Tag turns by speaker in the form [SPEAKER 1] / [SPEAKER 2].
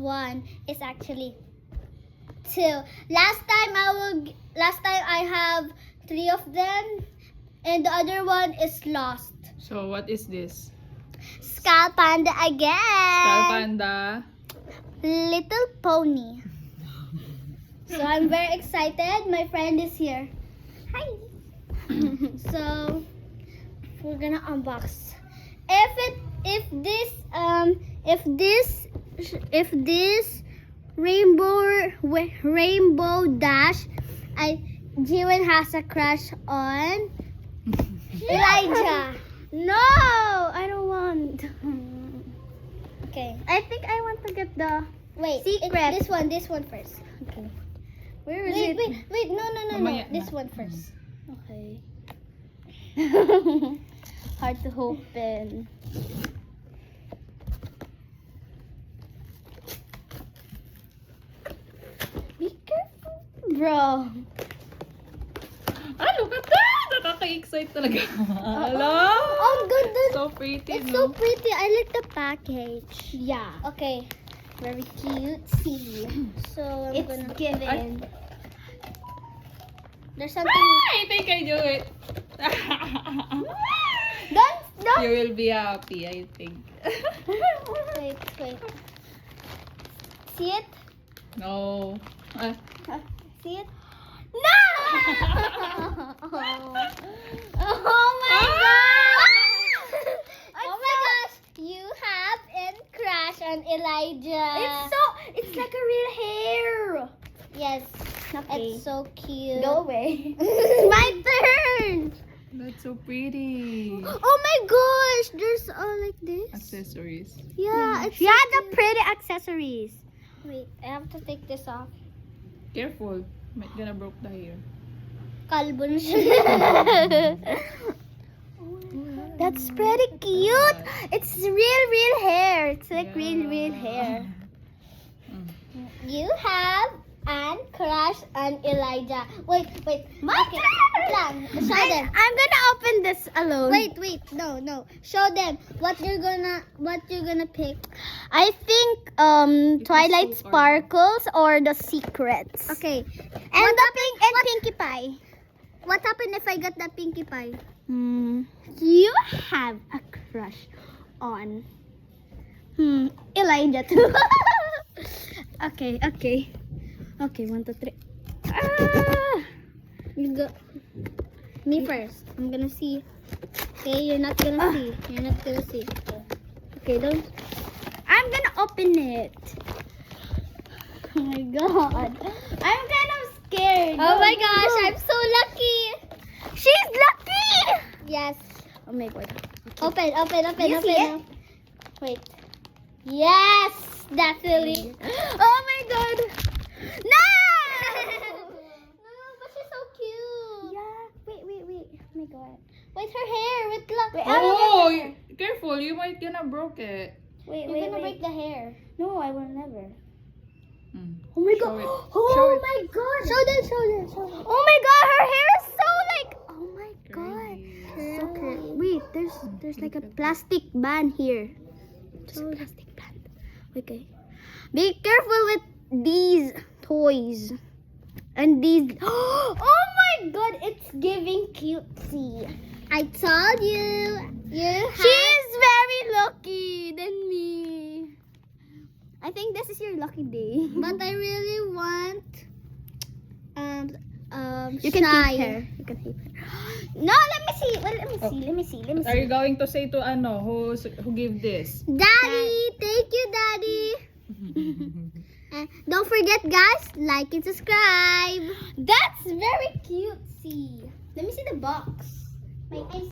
[SPEAKER 1] one is actually two. Last time I have three of them, and the other one is lost.
[SPEAKER 2] So what is this?
[SPEAKER 1] Skull Panda again.
[SPEAKER 2] Skull Panda.
[SPEAKER 1] Little Pony. So I'm very excited. My friend is here. Hi. So we're gonna unbox. If this rainbow dash, Jiwon has a crush on Elijah.
[SPEAKER 3] No, I don't want.
[SPEAKER 1] Okay.
[SPEAKER 3] I think I want to get the
[SPEAKER 1] Wait.
[SPEAKER 3] secret.
[SPEAKER 1] This one first.
[SPEAKER 3] Okay. Where is
[SPEAKER 1] Wait,
[SPEAKER 3] it?
[SPEAKER 1] wait. No.
[SPEAKER 2] Mamaya na.
[SPEAKER 1] This one first.
[SPEAKER 3] Okay. Hard to open. Be careful, bro.
[SPEAKER 2] Ah, look at that! Nakaka-excite talaga. Hello?
[SPEAKER 1] Oh, good.
[SPEAKER 2] So pretty,
[SPEAKER 1] It's
[SPEAKER 2] no?
[SPEAKER 1] so pretty. I like the package.
[SPEAKER 3] Yeah.
[SPEAKER 1] Okay.
[SPEAKER 3] Very cute. See.
[SPEAKER 1] So I'm
[SPEAKER 3] It's
[SPEAKER 1] gonna.
[SPEAKER 3] given.
[SPEAKER 1] There's something.
[SPEAKER 2] I think I do it.
[SPEAKER 1] Don't.
[SPEAKER 2] You will be happy, I think.
[SPEAKER 1] Wait. See it?
[SPEAKER 2] No. Ah.
[SPEAKER 1] See it? No! Oh my god! Oh my gosh! You have a crush on Elijah.
[SPEAKER 3] It's like a real hair.
[SPEAKER 1] Yes.
[SPEAKER 3] Okay.
[SPEAKER 1] It's so cute.
[SPEAKER 3] Go away.
[SPEAKER 1] It's my turn.
[SPEAKER 2] That's so pretty.
[SPEAKER 1] Oh my gosh! There's like this.
[SPEAKER 2] Accessories.
[SPEAKER 1] Yeah. It's
[SPEAKER 3] Yeah,
[SPEAKER 1] so
[SPEAKER 3] the
[SPEAKER 1] cute.
[SPEAKER 3] pretty accessories.
[SPEAKER 1] Wait, I have to take this off.
[SPEAKER 2] Careful. Might gonna broke the hair.
[SPEAKER 1] Kalbo na siya.
[SPEAKER 3] That's pretty cute. It's real hair. It's like
[SPEAKER 2] Yeah.
[SPEAKER 3] real hair.
[SPEAKER 1] You have an crush on Elijah. Wait.
[SPEAKER 3] My
[SPEAKER 1] Okay,
[SPEAKER 3] turn!
[SPEAKER 1] lang. Show them.
[SPEAKER 3] I'm gonna open this alone.
[SPEAKER 1] Wait. No. Show them what you're gonna pick.
[SPEAKER 3] I think Twilight
[SPEAKER 2] so far.
[SPEAKER 3] Sparkles or the Secrets.
[SPEAKER 1] Okay.
[SPEAKER 3] And the Pinkie Pie.
[SPEAKER 1] What happened if I got the Pinkie Pie?
[SPEAKER 3] You have a crush on Elijah too. Okay, 1, 2, 3.
[SPEAKER 1] You go. Me first. I'm gonna see. Okay, you're not gonna see. You're not gonna see.
[SPEAKER 3] Okay, don't. I'm gonna open it. Oh my god. I'm kind of scared.
[SPEAKER 1] Oh my gosh, I'm so lucky.
[SPEAKER 3] She's lucky.
[SPEAKER 1] Yes.
[SPEAKER 3] Oh my god.
[SPEAKER 1] Open.
[SPEAKER 3] You see it?
[SPEAKER 1] Wait. Yes, definitely.
[SPEAKER 3] Oh my god. No!
[SPEAKER 1] No, but she's so cute.
[SPEAKER 3] Yeah. Wait. Oh my god.
[SPEAKER 1] Wait, her hair. Wait, look.
[SPEAKER 3] Wait,
[SPEAKER 2] Oh, careful. You might gonna broke it.
[SPEAKER 3] Wait.
[SPEAKER 1] You're gonna break the hair.
[SPEAKER 3] No, I will never.
[SPEAKER 1] Oh my
[SPEAKER 2] Show
[SPEAKER 1] god.
[SPEAKER 2] it.
[SPEAKER 1] Oh
[SPEAKER 2] Show it.
[SPEAKER 1] my god. Show them.
[SPEAKER 3] Oh my god, her hair is so like. Oh my god.
[SPEAKER 2] Curly.
[SPEAKER 3] So curly. Wait, there's like a plastic band here. There's a plastic band. Okay. Be careful with these toys. And these. Oh my god, it's giving cutesy.
[SPEAKER 1] I told you.
[SPEAKER 3] She's very lucky than me. I think this is your lucky day.
[SPEAKER 1] But I really want
[SPEAKER 3] You can
[SPEAKER 1] Shy.
[SPEAKER 3] keep her. You can keep her. No, let me see. Well, let me see.
[SPEAKER 2] What are you going to say to who give this?
[SPEAKER 1] Daddy, thank you, Daddy. Don't forget, guys, like and subscribe.
[SPEAKER 3] That's very cutesy. Let me see the box.
[SPEAKER 1] Wait,